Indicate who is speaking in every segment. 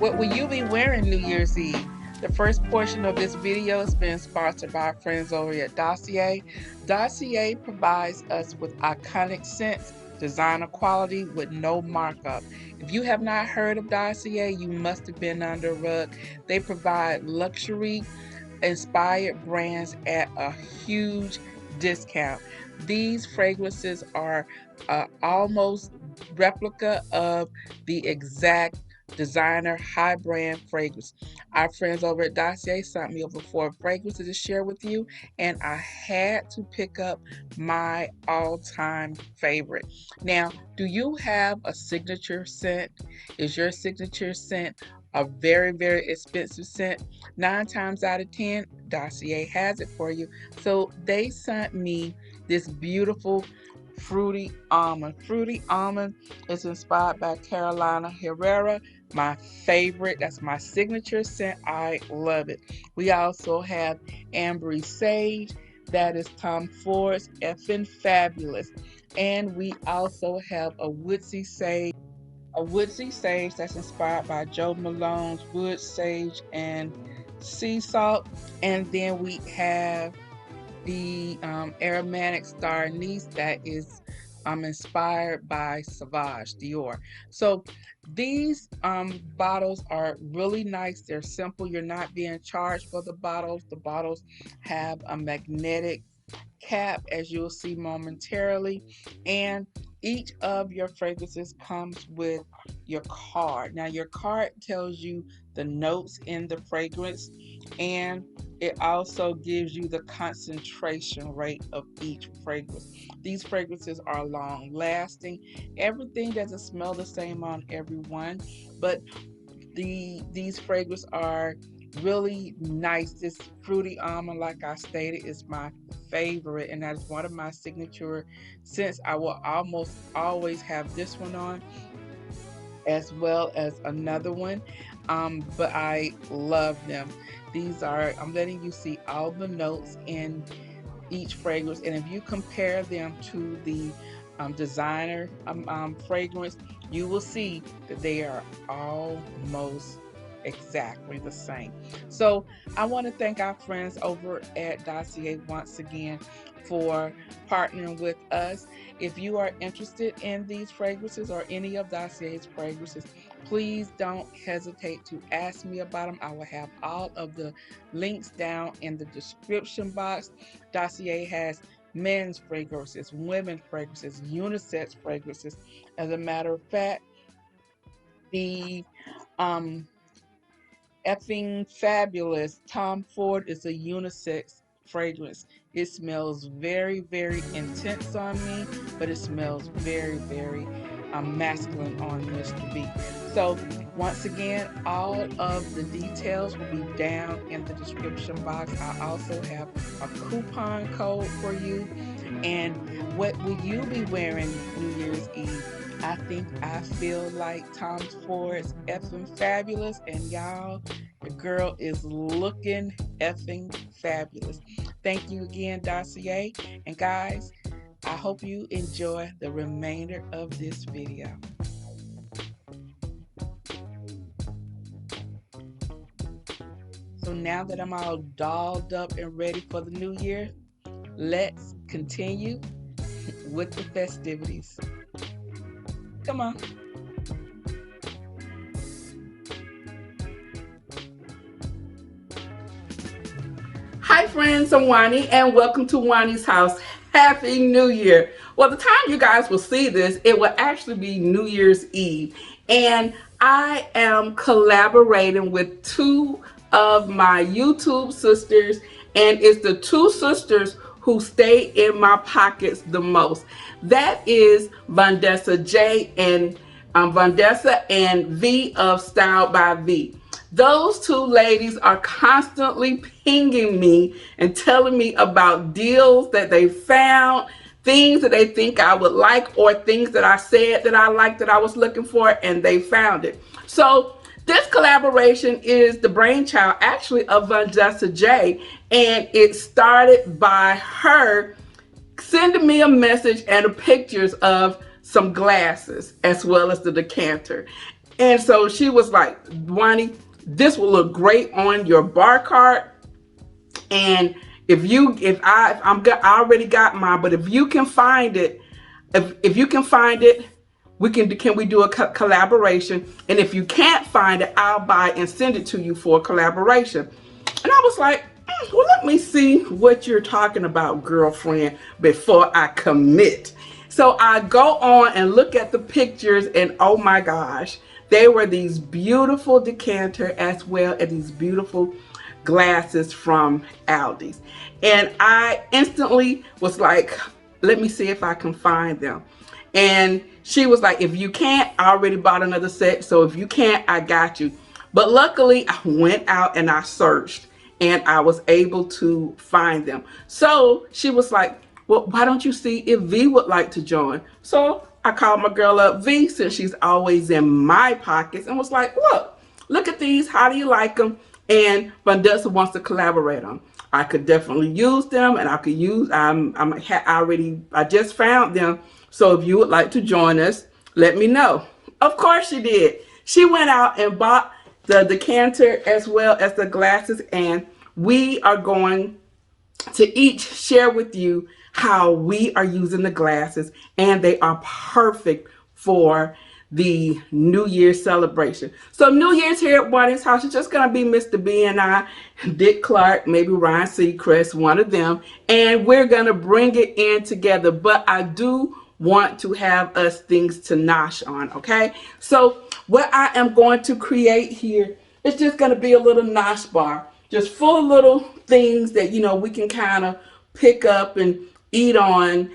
Speaker 1: What will you be wearing New Year's Eve? The first portion of this video has been sponsored by our friends over at Dossier. Dossier provides us with iconic scents, designer quality with no markup. If you have not heard of Dossier, you must have been under a rug. They provide luxury inspired brands at a huge discount. These fragrances are almost replica of the exact designer high brand fragrance. Our friends over at Dossier sent me over 4 fragrances to share with you, and I had to pick up my all-time favorite. Now, do you have a signature scent? Is your signature scent a very, very expensive scent? 9 times out of 10, Dossier has it for you. So they sent me this beautiful fruity almond. Fruity almond is inspired by Carolina Herrera, my favorite. That's my signature scent. I love it. We also have Ambery Sage. That is Tom Ford's effing fabulous. And we also have a woodsy sage that's inspired by Joe Malone's wood sage and sea salt. And then we have the aromatic star anise that is inspired by Sauvage Dior. So these bottles are really nice. They're simple. You're not being charged for the bottles. The bottles have a magnetic cap, as you'll see momentarily, and each of your fragrances comes with your card. Now your card tells you the notes in the fragrance, and it also gives you the concentration rate of each fragrance. These fragrances are long lasting. Everything doesn't smell the same on everyone, but these fragrances are really nice. This fruity almond, like I stated, is my favorite, and that is one of my signature scents. I will almost always have this one on, as well as another one. But I love them. These are, I'm letting you see all the notes in each fragrance, and if you compare them to the designer fragrance, you will see that they are almost exactly the same. So I want to thank our friends over at Dossier once again for partnering with us. If you are interested in these fragrances or any of Dossier's fragrances, please don't hesitate to ask me about them. I will have all of the links down in the description box. Dossier has men's fragrances, women's fragrances, unisex fragrances. As a matter of fact, the um, effing fabulous Tom Ford is a unisex fragrance. It smells very, very intense on me, but it smells very, very masculine on Mr. B. So once again, all of the details will be down in the description box. I also have a coupon code for you. And what will you be wearing New Year's Eve? I feel like Tom Ford's effing fabulous, and y'all, the girl is looking effing fabulous. Thank you again, Dossier. And guys, I hope you enjoy the remainder of this video. So now that I'm all dolled up and ready for the new year, let's continue with the festivities. Come on. Hi friends, I'm Juani and welcome to Juani's house. Happy New Year. Well, the time you guys will see this, it will actually be New Year's Eve. And I am collaborating with 2 of my YouTube sisters, and it's the 2 sisters who stay in my pockets the most. That is Vondessa J and Vondessa and V of Style by V. Those 2 ladies are constantly pinging me and telling me about deals that they found, things that they think I would like, or things that I said that I liked that I was looking for, and they found it. So this collaboration is the brainchild actually of Vondessa J, and it started by her sending me a message and pictures of some glasses as well as the decanter.
Speaker 2: And so she was like, Juani, this will look great on your bar cart. And I already got mine, but if you can find it, if you can find it, we do a collaboration? And if you can't find it, I'll buy and send it to you for a collaboration. And I was like, well, let me see what you're talking about, girlfriend, before I commit. So I go on and look at the pictures, and oh my gosh, they were these beautiful decanter as well as these beautiful glasses from Aldi's. And I instantly was like, let me see if I can find them. And she was like, if you can't, I already bought another set. So if you can't, I got you. But luckily, I went out and I searched and I was able to find them. So she was like, well, why don't you see if V would like to join? So I called my girl up, V, since she's always in my pockets, and was like, look at these. How do you like them? And Vondessa wants to collaborate on. I could definitely use them, and I could use. I just found them. So if you would like to join us, let me know. Of course she did. She went out and bought the decanter as well as the glasses, and we are going to each share with you how we are using the glasses, and they are perfect for the New Year's celebration. So New Year's here at Juani's house is just gonna be Mr. B and I, Dick Clark, maybe Ryan Seacrest, one of them, and we're gonna bring it in together. But I do want to have us things to nosh on, okay? So what I am going to create here is just gonna be a little nosh bar, just full of little things that we can kind of pick up and eat on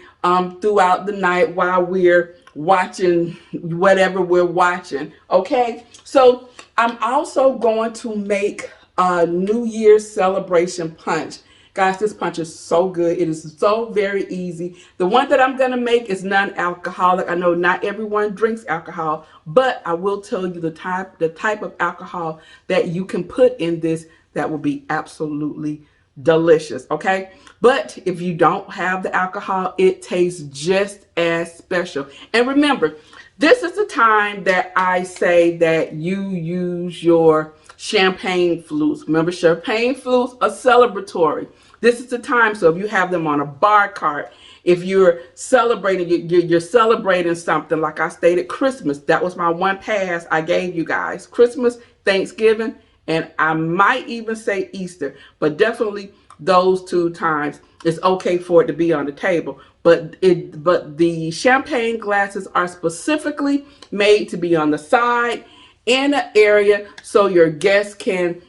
Speaker 2: throughout the night while we're watching whatever we're watching. Okay, so I'm also going to make a New Year's celebration punch. Guys, this punch is so good. It is so very easy. The one that I'm going to make is non-alcoholic. I know not everyone drinks alcohol, but I will tell you the type of alcohol that you can put in this that will be absolutely delicious, okay? But if you don't have the alcohol, it tastes just as special. And remember, this is the time that I say that you use your champagne flutes. Remember, champagne flutes are celebratory. This is the time. So if you have them on a bar cart, if you're celebrating, you're celebrating something, like I stated, Christmas. That was my one pass I gave you guys. Christmas, Thanksgiving, and I might even say Easter, but definitely those two times it's okay for it to be on the table. But the champagne glasses are specifically made to be on the side in an area so your guests can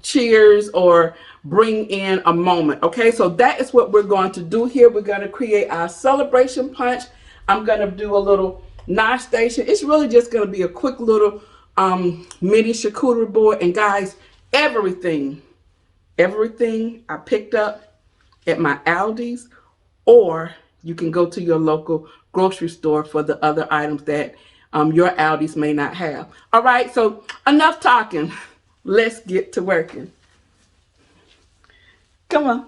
Speaker 2: cheers or bring in a moment. Okay, so that is what we're going to do here. We're going to create our celebration punch. I'm going to do a little nosh station. It's really just going to be a quick little mini charcuterie board. And guys, everything I picked up at my Aldi's, or you can go to your local grocery store for the other items that your Aldi's may not have. All right, so enough talking. Let's get to working. Come on.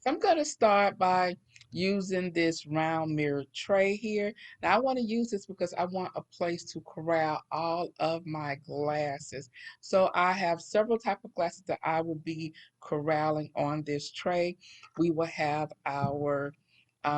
Speaker 1: So I'm going to start by using this round mirror tray here. Now I want to use this because I want a place to corral all of my glasses. So I have several type of glasses that I will be corralling on this tray. We will have our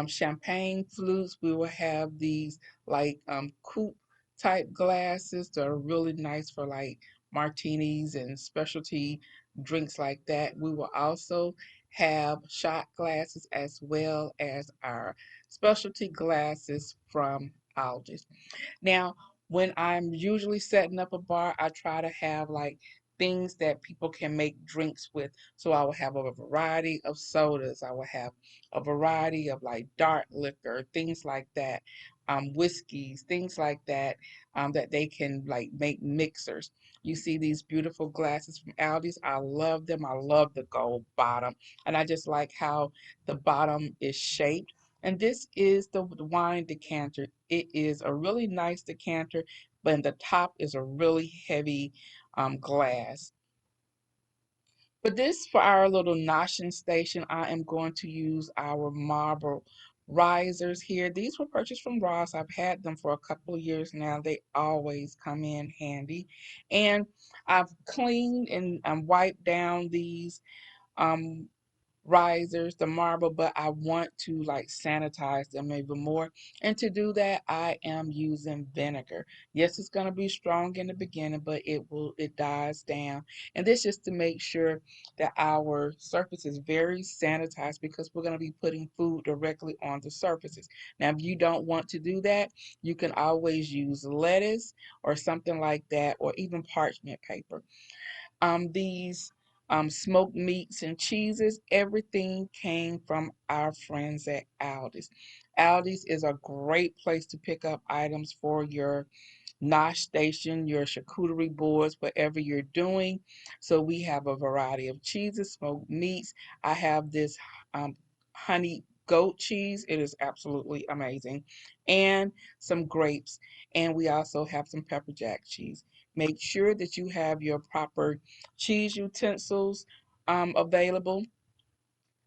Speaker 1: champagne flutes. We will have these like coupe type glasses that are really nice for like martinis and specialty drinks like that. We will also have shot glasses as well as our specialty glasses from Aldi. Now, when I'm usually setting up a bar, I try to have like things that people can make drinks with. So I will have a variety of sodas. I will have a variety of like dark liquor, things like that, whiskeys, things like that, that they can like make mixers. You see these beautiful glasses from Aldi's. I love them. I love the gold bottom. And I just like how the bottom is shaped. And this is the wine decanter. It is a really nice decanter, but the top is a really heavy glass. But this, for our little noshing station, I am going to use our marble risers here. These were purchased from Ross. I've had them for a couple of years now. They always come in handy. And I've cleaned and wiped down these um risers, the marble, but I want to like sanitize them even more. And to do that, I am using vinegar. Yes, it's going to be strong in the beginning, but it dies down. And this is to make sure that our surface is very sanitized because we're going to be putting food directly on the surfaces. Now, if you don't want to do that, you can always use lettuce or something like that, or even parchment paper. These smoked meats and cheeses, everything came from our friends at Aldi's. Aldi's is a great place to pick up items for your nosh station, your charcuterie boards, whatever you're doing. So we have a variety of cheeses, smoked meats. I have this um, honey goat cheese. It is absolutely amazing. And some grapes. And we also have some pepper jack cheese. Make sure that you have your proper cheese utensils available.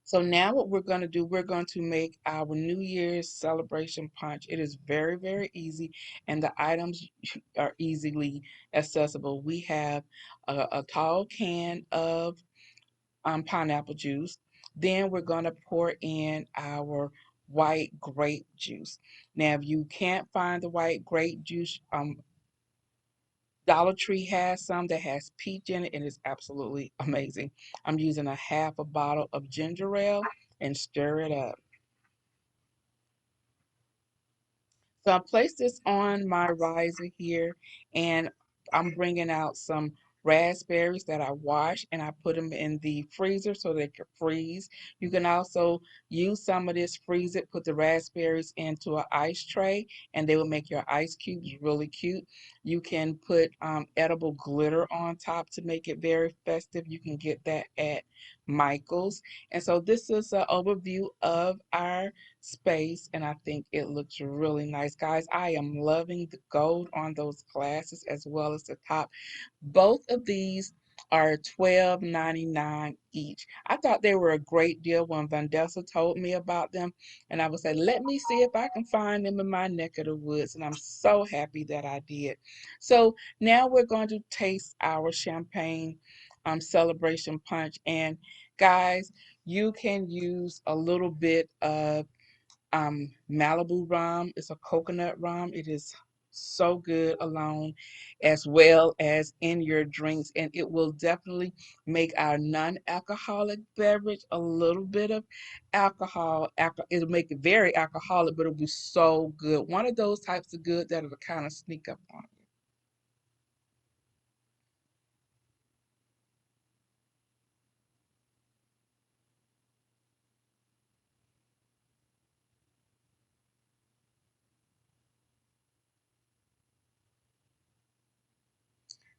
Speaker 1: So now what we're going to do, we're going to make our New Year's celebration punch. It is very, very easy, and the items are easily accessible. We have a tall can of pineapple juice. Then we're going to pour in our white grape juice. Now, if you can't find the white grape juice, Dollar Tree has some that has peach in it and it's absolutely amazing. I'm using a half a bottle of ginger ale and stir it up. So I placed this on my riser here, and I'm bringing out some raspberries that I washed and I put them in the freezer so they can freeze. You can also use some of this, freeze it, put the raspberries into an ice tray, and they will make your ice cubes really cute. You can put edible glitter on top to make it very festive. You can get that at Michael's. And so this is an overview of our space, and I think it looks really nice. Guys, I am loving the gold on those glasses as well as the top. Both of these are $12.99 each. I thought they were a great deal when Vondessa told me about them, and I was like, let me see if I can find them in my neck of the woods, and I'm so happy that I did. So now we're going to taste our champagne celebration punch, and guys, you can use a little bit of Malibu rum. It's a coconut rum. It is so good alone as well as in your drinks, and it will definitely make our non-alcoholic beverage a little bit of alcohol. It'll make it very alcoholic, but it'll be so good. One of those types of good that'll kind of sneak up on you.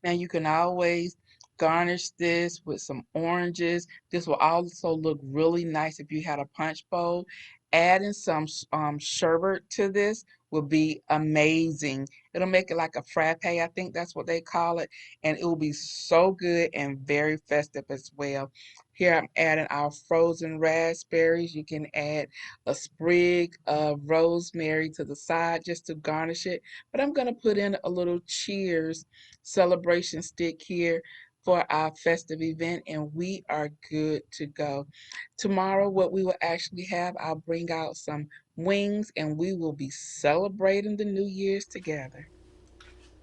Speaker 1: Now you can always garnish this with some oranges. This will also look really nice if you had a punch bowl. Adding some sherbet to this will be amazing. It'll make it like a frappe, I think that's what they call it, and it will be so good and very festive as well. Here I'm adding our frozen raspberries. You can add a sprig of rosemary to the side just to garnish it, but I'm going to put in a little cheers celebration stick here for our festive event, and we are good to go. Tomorrow, what we will actually have, I'll bring out some wings and we will be celebrating the New Year's together.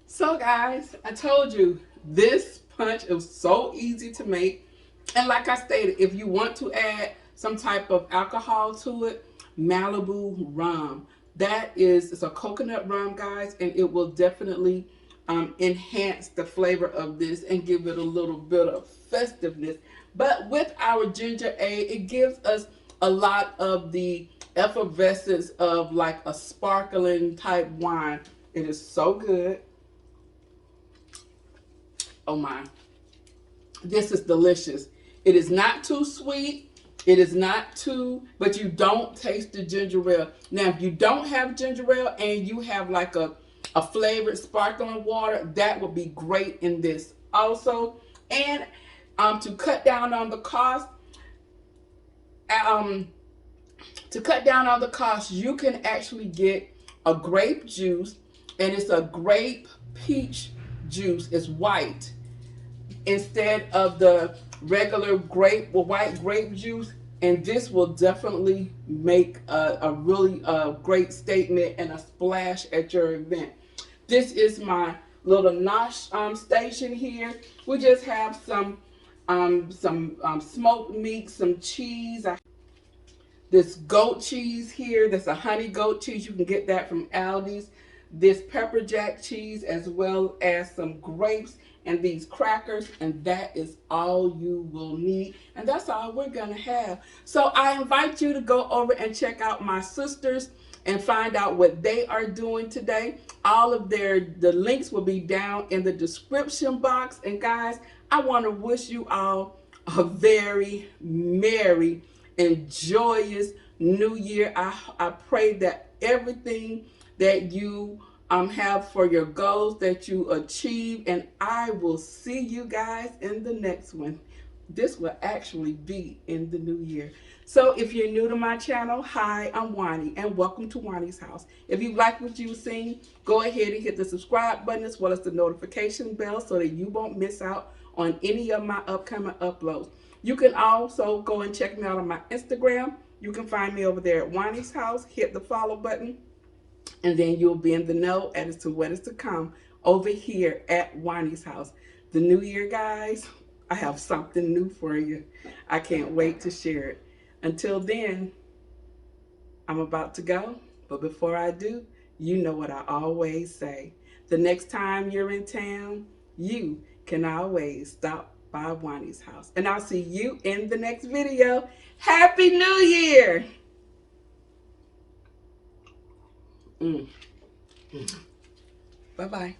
Speaker 2: So, guys, I told you this punch is so easy to make. And like I stated, if you want to add some type of alcohol to it, Malibu rum. It's a coconut rum, guys, and it will definitely enhance the flavor of this and give it a little bit of festiveness. But with our ginger ale, it gives us a lot of the effervescence of like a sparkling type wine. It is so good. Oh my. This is delicious. It is not too sweet. It is not too, but you don't taste the ginger ale. Now, if you don't have ginger ale and you have like a flavored sparkling water, that would be great in this also. And to cut down on the cost, um, To cut down on the cost, you can actually get a grape juice, and it's a grape peach juice. It's white instead of the regular grape, well, white grape juice. And this will definitely make a really great statement and a splash at your event. This is my little nosh station here. We just have some smoked meat, some cheese. This goat cheese here, that's a honey goat cheese. You can get that from Aldi's. This pepper jack cheese, as well as some grapes and these crackers, and that is all you will need. And that's all we're gonna have. So I invite you to go over and check out my sisters and find out what they are doing today. All of the links will be down in the description box. And guys, I want to wish you all a very merry and joyous new year. I pray that everything that you have for your goals, that you achieve, and I will see you guys in the next one. This will actually be in the new year. So if you're new to my channel, hi, I'm Juani, and welcome to Juani's house. If you like what you've seen, go ahead and hit the subscribe button as well as the notification bell so that you won't miss out on any of my upcoming uploads. You can also go and check me out on my Instagram. You can find me over there at Juani's house. Hit the follow button, and then you'll be in the know as to what is to come over here at Juani's house. The new year, guys, I have something new for you. I can't wait to share it. Until then, I'm about to go, but before I do, you know what I always say. The next time you're in town, you can always stop by Juani's house. And I'll see you in the next video. Happy New Year! Mm. Bye-bye.